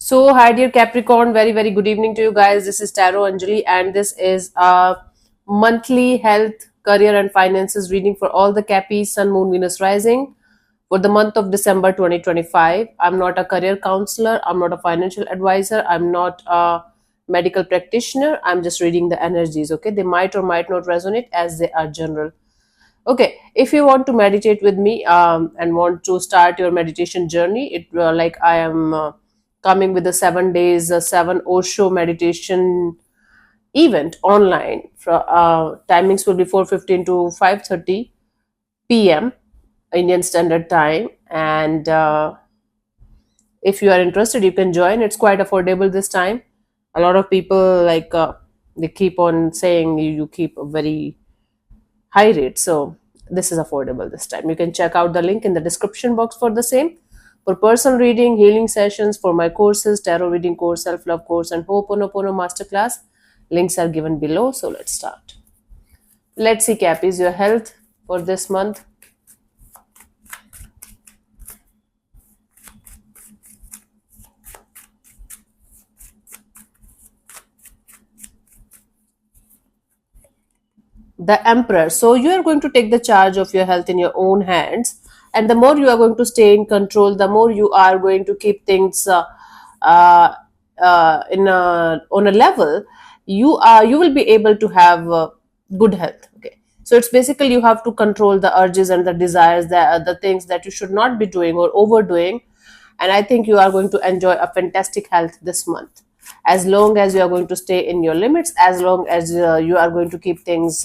So, hi dear Capricorn, very, very good evening to you guys. This is Tarot Anjali, and this is a monthly health, career, and finances reading for all the Cappies, Sun, Moon, Venus rising for the month of December 2025. I'm not a career counselor, I'm not a financial advisor, I'm not a medical practitioner. I'm just reading the energies, okay? They might or might not resonate as they are general. Okay, if you want to meditate with me and want to start your meditation journey, like I am coming with the 7 days, 7 Osho meditation event online. Timings will be 4:15 to 5:30 p.m. Indian Standard Time, and if you are interested, you can join. It's quite affordable this time. A lot of people they keep on saying you keep a very high rate. So this is affordable this time. You can check out the link in the description box for the same. For personal reading, healing sessions, for my courses, tarot reading course, self-love course, and Ho'oponopono masterclass, links are given below. So let's start. Let's see, Cappies, your health for this month. The Emperor. So you are going to take the charge of your health in your own hands, and the more you are going to stay in control, the more you are going to keep things uh, on a level. You will be able to have good health. Okay, so it's basically you have to control the urges and the desires, the things that you should not be doing or overdoing, and I think you are going to enjoy a fantastic health this month as long as you are going to stay in your limits, as long as you are going to keep things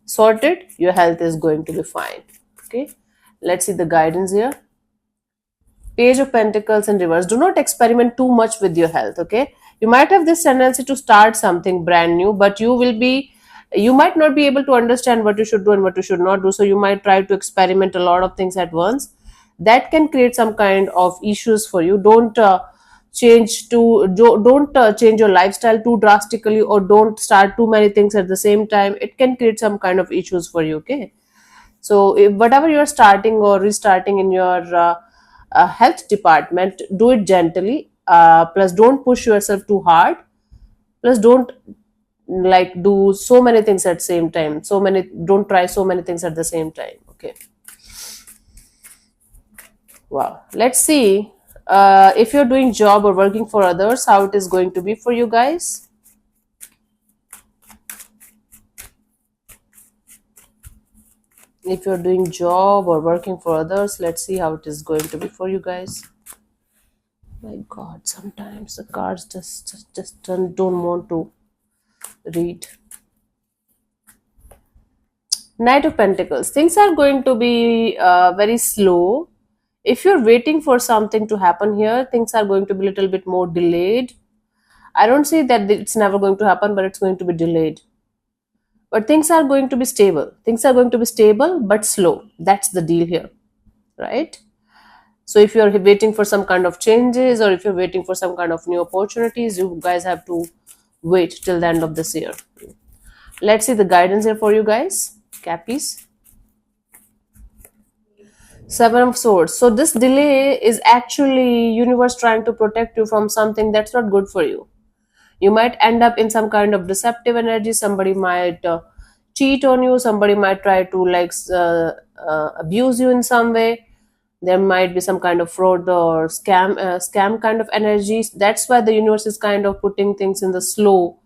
sorted, your health is going to be fine. Okay, let's see the guidance here. Page of Pentacles in reverse. Do not experiment too much with your health. Okay, you might have this tendency to start something brand new, but you might not be able to understand what you should do and what you should not do, so you might try to experiment a lot of things at once. That can create some kind of issues for you. Don't change your lifestyle too drastically, or don't start too many things at the same time. It can create some kind of issues for you. Okay, so whatever you're starting or restarting in your health department, do it gently, plus don't push yourself too hard, plus don't like do so many things at same time, don't try so many things at the same time. Okay, wow, let's see if you're doing job or working for others, how it is going to be for you guys. If you're doing job or working for others, let's see how it is going to be for you guys. My god, sometimes the cards just don't want to read. Knight of Pentacles. Things are going to be very slow. If you're waiting for something to happen here, things are going to be a little bit more delayed. I don't say that it's never going to happen, but it's going to be delayed. But things are going to be stable. Things are going to be stable but slow. That's the deal here, right? So if you're waiting for some kind of changes, or if you're waiting for some kind of new opportunities, you guys have to wait till the end of this year. Let's see the guidance here for you guys, Cappies. Seven of Swords. So this delay is actually universe trying to protect you from something that's not good for you. You might end up in some kind of deceptive energy. Somebody might cheat on you. Somebody might try to abuse you in some way. There might be some kind of fraud or scam kind of energies. That's why the universe is kind of putting things in the slow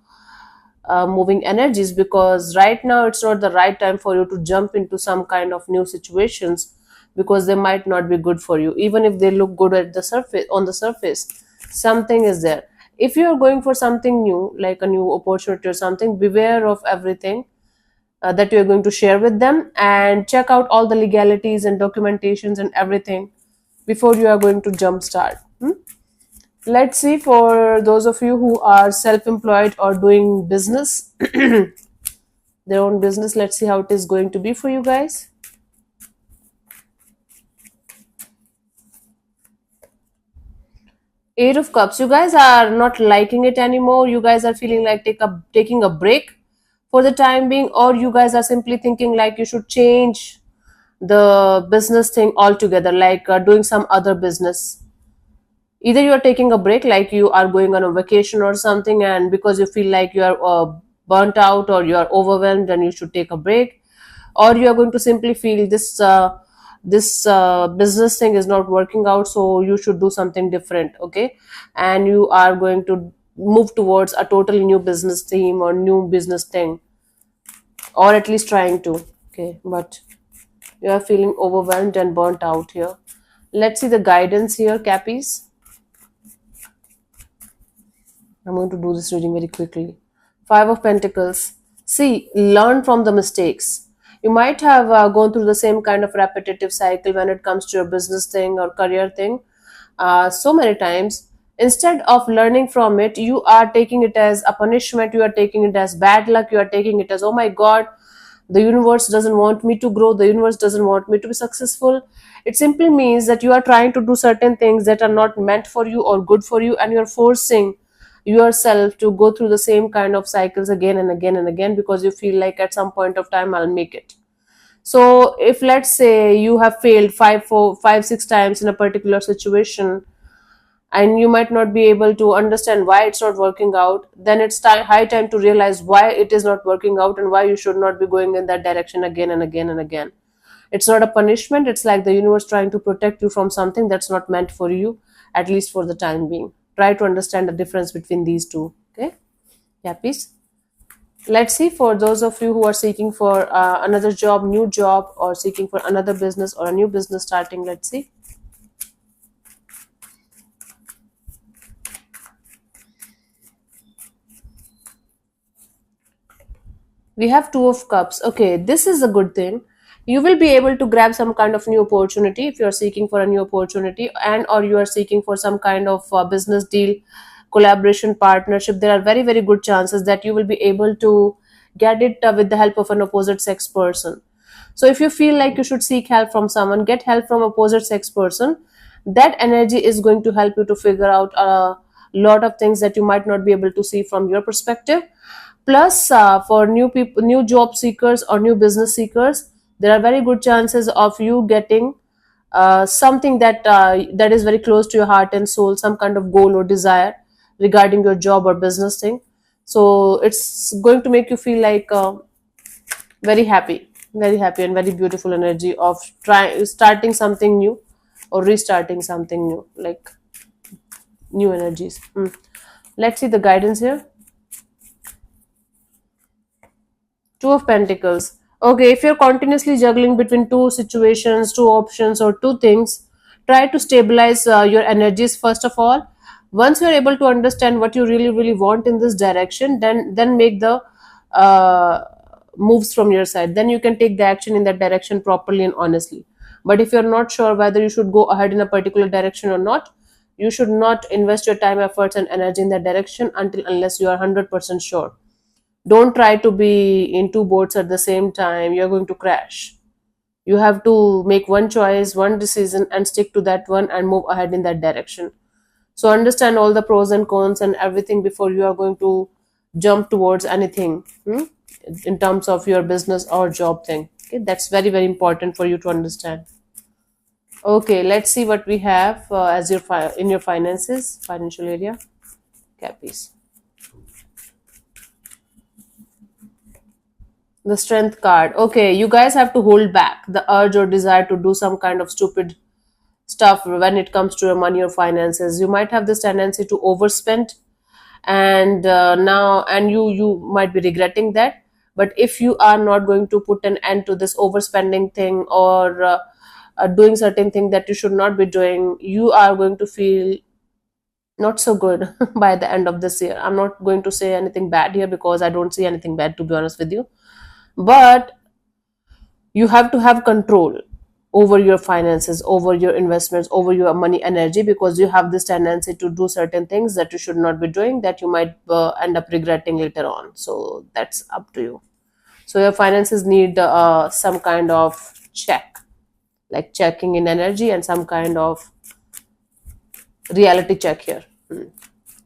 moving energies, because right now it's not the right time for you to jump into some kind of new situations, because they might not be good for you. Even if they look good at the surface, on the surface, something is there. If you're going for something new, like a new opportunity or something, beware of everything that you're going to share with them, and check out all the legalities and documentations and everything before you are going to jumpstart. Let's see, for those of you who are self-employed or doing business, their own business, let's see how it is going to be for you guys. Eight of Cups. You guys are not liking it anymore. You guys are feeling like taking a break for the time being, or you guys are simply thinking like you should change the business thing altogether, like doing some other business. Either you are taking a break, like you are going on a vacation or something, and because you feel like you are burnt out or you are overwhelmed and you should take a break, or you are going to simply feel this business thing is not working out, so you should do something different. Okay, and you are going to move towards a totally new business theme or new business thing, or at least trying to. Okay, but you are feeling overwhelmed and burnt out here. Let's see the guidance here, Cappies. I'm going to do this reading very quickly. Five of Pentacles. See, learn from the mistakes. You might have gone through the same kind of repetitive cycle when it comes to your business thing or career thing so many times. Instead of learning from it, you are taking it as a punishment, you are taking it as bad luck, you are taking it as, oh my God, the universe doesn't want me to grow, the universe doesn't want me to be successful. It simply means that you are trying to do certain things that are not meant for you or good for you, and you are forcing yourself to go through the same kind of cycles again and again and again because you feel like at some point of time I'll make it. So if let's say you have failed five, 6 times in a particular situation, and you might not be able to understand why it's not working out, then it's high time to realize why it is not working out and why you should not be going in that direction again and again and again. It's not a punishment, it's like the universe trying to protect you from something that's not meant for you, at least for the time being. Try to understand the difference between these two. Okay, yeah, please. Let's see, for those of you who are seeking for another job, new job, or seeking for another business or a new business starting, let's see. We have Two of Cups. Okay, this is a good thing. You will be able to grab some kind of new opportunity if you are seeking for a new opportunity, and or you are seeking for some kind of business deal, collaboration, partnership. There are very, very good chances that you will be able to get it with the help of an opposite sex person. So if you feel like you should seek help from someone, get help from opposite sex person. That energy is going to help you to figure out a lot of things that you might not be able to see from your perspective. Plus, for new people, new job seekers or new business seekers, there are very good chances of you getting something that is very close to your heart and soul, some kind of goal or desire regarding your job or business thing. So it's going to make you feel like very happy and very beautiful energy of trying starting something new or restarting something new, like new energies. Let's see the guidance here. Two of Pentacles. Okay, if you're continuously juggling between two situations, two options, or two things, try to stabilize your energies first of all. Once you're able to understand what you really, really want in this direction, then make the uh, moves from your side. Then you can take the action in that direction properly and honestly. But if you're not sure whether you should go ahead in a particular direction or not, you should not invest your time, efforts, and energy in that direction until unless you are 100% sure. Don't try to be in two boats at the same time, you're going to crash. You have to make one choice, one decision, and stick to that one and move ahead in that direction. So understand all the pros and cons and everything before you are going to jump towards anything, in terms of your business or job thing. Okay, that's very, very important for you to understand. Okay, let's see what we have as your in your finances, financial area. Cappies. The Strength card. Okay, you guys have to hold back the urge or desire to do some kind of stupid stuff when it comes to your money or finances. You might have this tendency to overspend, and you might be regretting that. But if you are not going to put an end to this overspending thing, or doing certain thing that you should not be doing, you are going to feel not so good by the end of this year. I'm not going to say anything bad here because I don't see anything bad, to be honest with you. But you have to have control over your finances, over your investments, over your money energy, because you have this tendency to do certain things that you should not be doing, that you might end up regretting later on. So that's up to you. So your finances need some kind of check, like checking in energy and some kind of reality check here.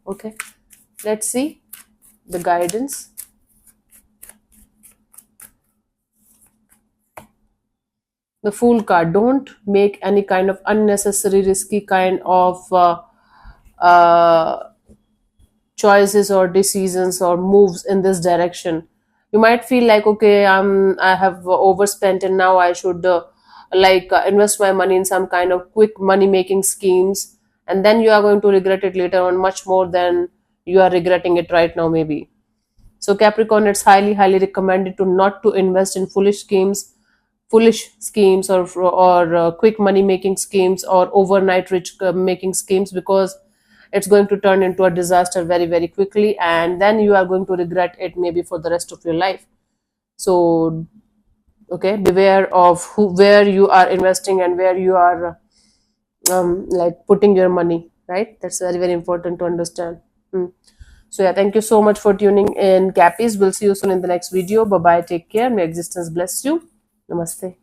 Okay, let's see the guidance. The Fool card. Don't make any kind of unnecessary risky kind of uh, choices or decisions or moves in this direction. You might feel like, okay, I have overspent and now I should invest my money in some kind of quick money making schemes, and then you are going to regret it later on much more than you are regretting it right now maybe. So Capricorn, it's highly recommended to not to invest in foolish schemes or quick money making schemes or overnight rich making schemes, because it's going to turn into a disaster very quickly, and then you are going to regret it maybe for the rest of your life. So okay, beware of where you are investing and where you are putting your money, right? That's very important to understand. Hmm. So yeah, thank you so much for tuning in, Cappies. We'll see you soon in the next video. Bye bye, take care, may existence bless you. Namaste.